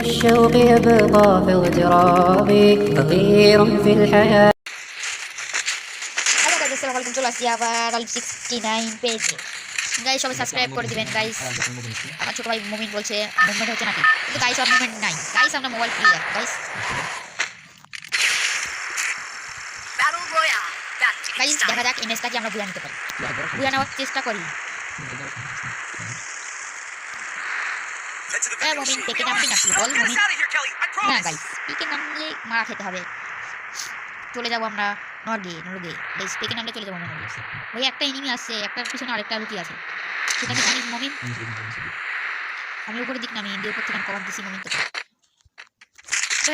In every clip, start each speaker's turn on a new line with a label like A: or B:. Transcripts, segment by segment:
A: الشوق يبقى في اغتراب فقير في الحياة.
B: Hello guys, আসসালামু আলাইকুম। চলে আসছি আবার আলিফ 69 পেজে। গাইস সবাই সাবস্ক্রাইব করে দিবেন গাইস। আমার ছোট ভাই মুমিন বলছে মুভমেন্ট হচ্ছে নাকি, কিন্তু গাইস আর মুভমেন্ট নাই গাইস, আমরা মোবাইল প্লেয়ার গাইস। গাইস দেখা যাক এই ম্যাচটা কি আমরা বুয়া নিতে পারি, বুয়া নেওয়ার চেষ্টা করি। মুমিন পেকে নামবি নাকি বল মুমিন? না গাইস, পেকে নামলে মারা খেতে হবে। চলে যাবো আমরা নরগে গাইস, পেকে নামলে চলে যাবো আমরা নরগে। ভাই একটা এনিমি আসছে, একটার পিছনে আরেকটা লুকিয়ে আছে, সেটা কি জানিস মুমিন? আমি উপরে দিক নামি ইন্ডিয়ার উপর থেকে কভার দিছি মুমিন। তো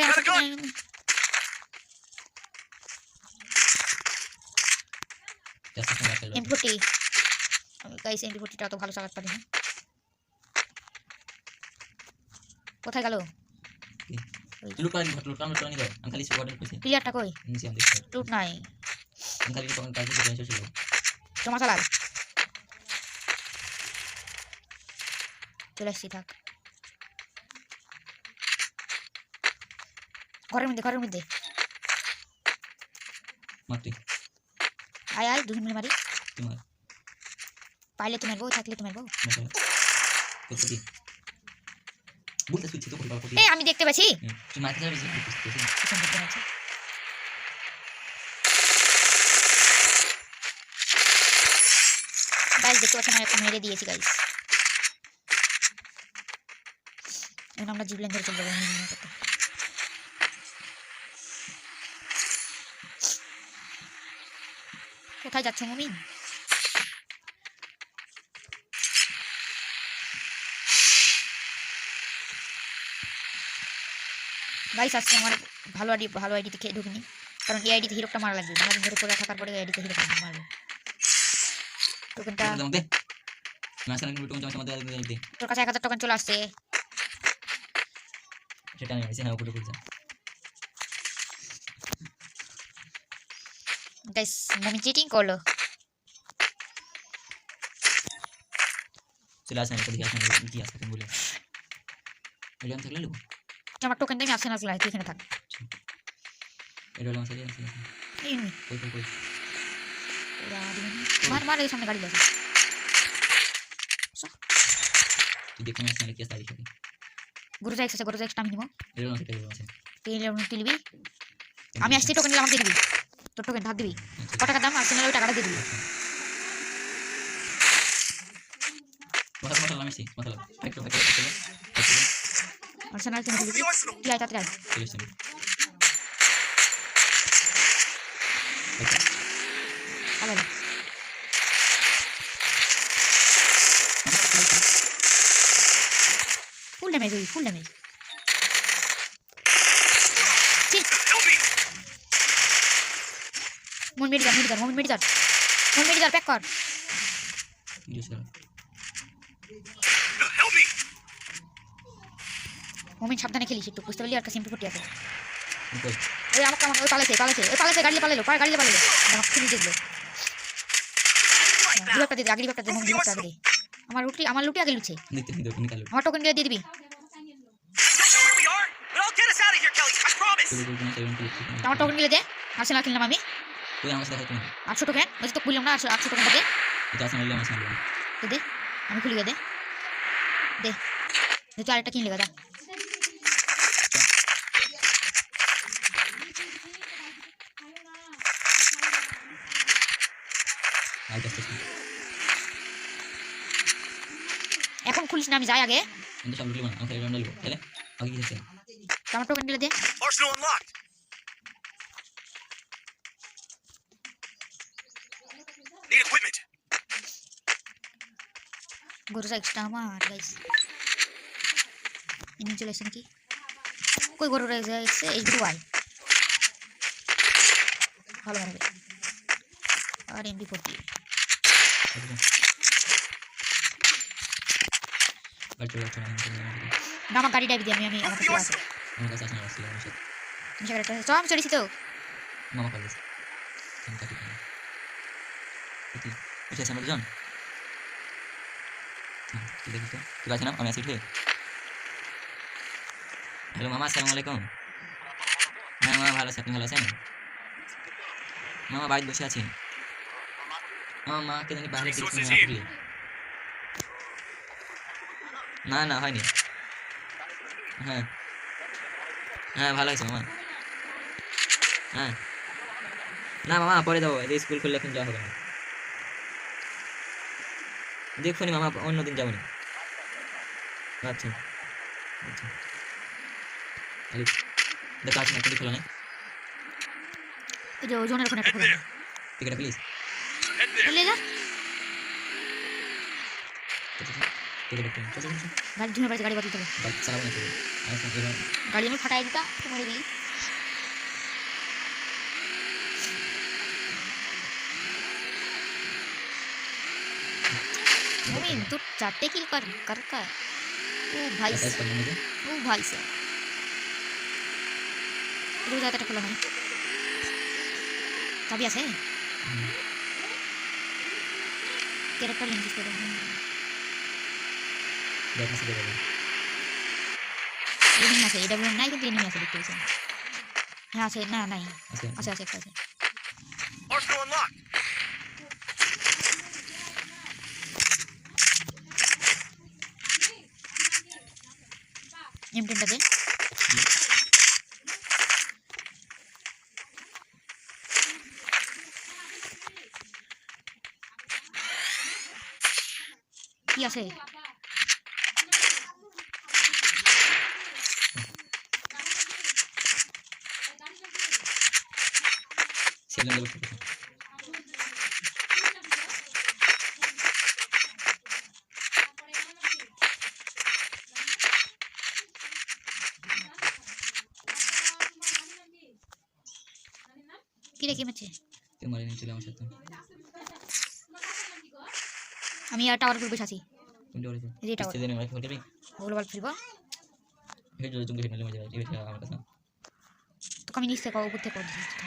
B: M40 গাইস, M40টা তো ভালো চালাতে পারি না। কোথায় গেল প্লেয়ারটা? কই লুট নাই, তোমার চালাল। চলে আসছি, থাক ঘরের মধ্যে আয় দুজন মিলে মারি। পাইলে তুমি মারবো, থাকলে তুমি মারবো। আমি দেখতে পাচ্ছি। গাইস দেখতে পাচ্ছেন, একটা মেরে দিয়েছি গাইস। এখন আমরা জিবলেন ধরে চলে যাবো। কোথায় যাচ্ছ মুমিন? গাইস আজকে আমার ভালো আইডিতে খেয়ে ঢুকিনি, কারণ এই আইডিতে হিরোটা মারা লাগবে। আমার ধরে পড়ে থাকার পরে এই আইডিতে হিরোটা মারবে। টোকেনটা তোর কাছে 1000 টোকেন চলে আসছে। সেটা আমি মেসে না উপরে পড়ে যা। গাইস মুমিন চিটিং করলো। চলে আসেন এদিকে, আসেন কি আছে তুমি বলে এলিয়ান থাকলে লও। আমার টোকেন দেই, আসেন আসলে তুই এখানে থাক। এটা হলো আসলে আছে এই নি কই ওরা দিবেন। মার এই সামনে গাড়ি আছে। তুই দেখে না আসলে কি আছে দেখি। গুরু যাইছে আমি নিব। এলো আছে তেলে উনি তুলবি। আমি আসছি, টোকেন নিলাম, আমাকে দিবি। তোর টোকেন ধার দিবি। কত টাকা দাম আসলে ওই টাকাটা দিয়ে দিবি। মাথা লামিছি মাথা লাগ একটু আর্সেনাল তুমি দিবি। তুই আয় তাড়াতাড়ি চলেছেন। আবার ফুল ড্যামেজ মন মেডিজার প্যাক কর। মোমেন্ট সাবধানে খেলিস একটু, বুঝতে পারলি? আর কাছে M40 আছে। ওই আমাকে ওই পালাইছে গাড়ি পালাইলো আমাকে খুলি দেখলো। রিভাইভটা দিয়ে দে, আগে রিভাইভটা দে, মোমেন্ট রিভাইভটা আগে দে। আমার লুটি আগে লুটছে। আমার টোকেন দিয়ে দিবি। আমার টোকেন দিলে দে, আর্সেনাল কিনলাম আমি। তুই আমার সাথে তুমি 800 টোকেন, ওই তো খুললাম না 800 টোকেন দে। এটা আর্সেনাল আমার সামনে দে, আমি খুলি দে তুই আরেকটা কিনলে গাদা। এখন খুলিস না, আমি যাই আগে। আমার টোকেন দিলে দে। গরু এক্সট্রা আমার গাইস ইনি চলে আসছে নাকি? কই গরু রয়েছে এই দুয়াই ভালো মারবে। আর MP40 আমার গাড়ি ডাইভ দিয়ে আমি আমার কাছে আছে। আমার কাছে আছে আমার সাথে আমি সেটা তো আমি চলেছি তো মামা কলেজ আমি কাটি না এটি এটা আছে আমাদের জন। ঠিক আছে তো ঠিক আছে না? আমি আসি উঠে
C: হ্যালো মামা, আসসালামু আলাইকুম। হ্যাঁ মামা, ভালো আছি, আপনি ভালো আছেন? মামা বাড়িতে বসে আছি। মামা মাকে জানি বাইরে দেখছি না আসলে। না না হয়নি। হ্যাঁ হ্যাঁ ভালো হয়েছে মামা। হ্যাঁ না মামা পরে যাবো, এই যে স্কুল খুললে এখন যাওয়া হবে না। দেখুনি মামা, অন্যদিন যাবো না। আচ্ছা আচ্ছা। তাহলে দেখা আছে না, টিকিট খোলা নাই?
B: ওই যে ওজনের ওখানে একটা খোলা নেই।
C: টিকিটটা প্লিজ।
B: চলে যা
C: টিকিট একটু চল চল চল।
B: গাড়ি ধুয়ে বাড়ি গাড়ি বাতিল হবে।
C: গাড়ি চালাবো না তুমি। আচ্ছা এবার
B: গাড়ি আমি ফাটাই দিতা তো মরে গেলি। मोमिन तो 4 किल करता है। ओ भाई
C: अटैच करना मुझे।
B: ओ भाई से रोज आता खुला नहीं तभी ऐसे कैरेक्टर लिंक कर
C: देखने से देखो।
B: एनिमी আছে এডব্লিউ নাই কিন্তু এনিমি আছে দেখতে পাচ্ছেন। হ্যাঁ আছে না নাই
C: अच्छा
B: আছে আছে একটা আছে।
D: Arsenal unlocked.
B: M10টা দে কি আছে
C: सिलेंडर को देखो।
B: কি রে কি মারছে
C: तुम्हारे नहीं चले আমার সাথে।
B: আমি আর টাওয়ার উপর বসে আছি
C: तुम जो रहे
B: রে টাওয়ার
C: इससे देने वाले होते भी
B: ওগুলো বল ফিরবো
C: फिर जो तुम खेलने मजा आएगी बेटा हमारे साथ।
B: তোকে আমি নিচে উপর থেকে করে দিচ্ছি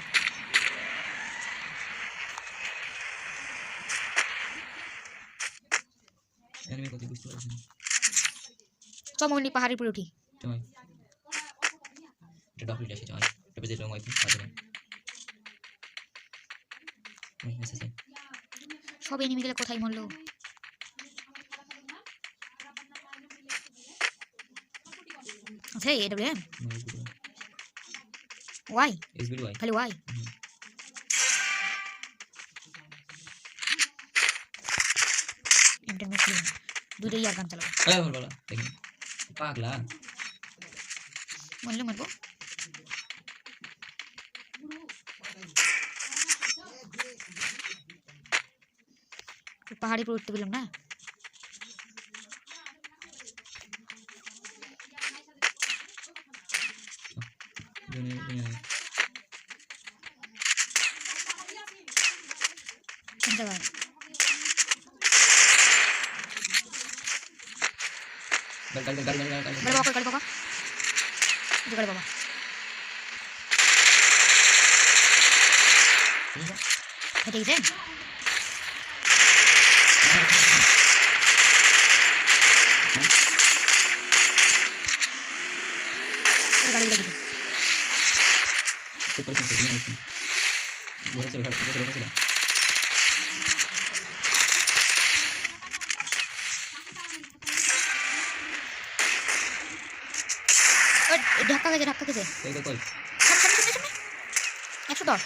C: एनिमी को तो बुझते পারছেন।
B: চমনি পাহাড়ের উপরে উঠি
C: তুমি এটা ডবল এসে যায় এটা বেজে লং ওয়াইফাই আছে না। ওই এসেছে
B: সব এনিমি গুলো কোথায় মরলো আচ্ছা এডব্লিউ ওয়াই
C: এসবিডি ওয়াই।
B: খালি ওয়াই ইন্টারনেট ছিল না দুটোই আর গান চালাবো
C: আরে বল বল দেখি পাগলা
B: মরলে মরবো পাহাড়ি উপরে উঠতে পেলাম না
C: দুনিয়া দুনিয়া
B: কোন জায়গায়
C: গাড়ি গাড়ি গাড়ি গাড়ি
B: গাড়ি বাবা গাড়ি বাবা যে গাড়ি বাবা হেঁটে গেছে গাড়ি লেগেছে
C: super super bien hecho. Voy a hacer
B: ধাক্কা গেছে ধাক্কা গেছে
C: কই কই কই
B: 110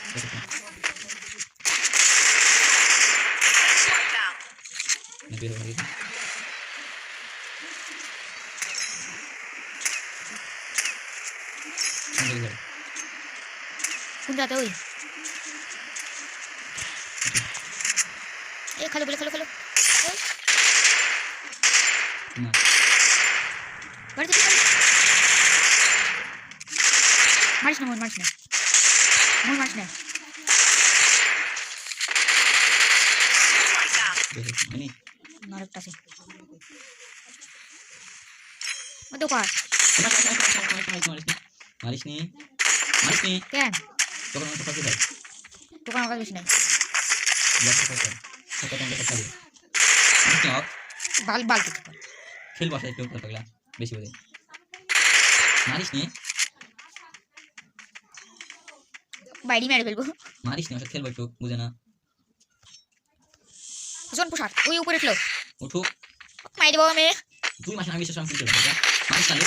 C: বের হয়ে গেছে।
B: কোন জায়গাতে ওই এ খালো বলে খালো খালো ওই
C: না
B: গাড়ি থেকে মারিস না মন মারিস না মন মারিস না
C: বের হয়ে
B: আরেকটা আছে ও তো কার
C: মারিস নি
B: কেন
C: তখন আমাকে পাশে দাও
B: দোকান আমার বেশি নাই
C: ব্লক করতে সব তোমাকে কথা দিই স্টপ
B: বাল বাল কিছু কর
C: খেল বসা একটু পাগলা বেশি বলে মারিস নি
B: বাইরে মেরে ফেলবো
C: মারিস নি ওর সাথে খেলবো একটু বুঝে না
B: জন পোশাক ওই উপরে উঠলো
C: উঠুক
B: মাই দেবো আমি
C: 2 মাসের আগে শেষ আমি কিনতে পারবো মারিস তাহলে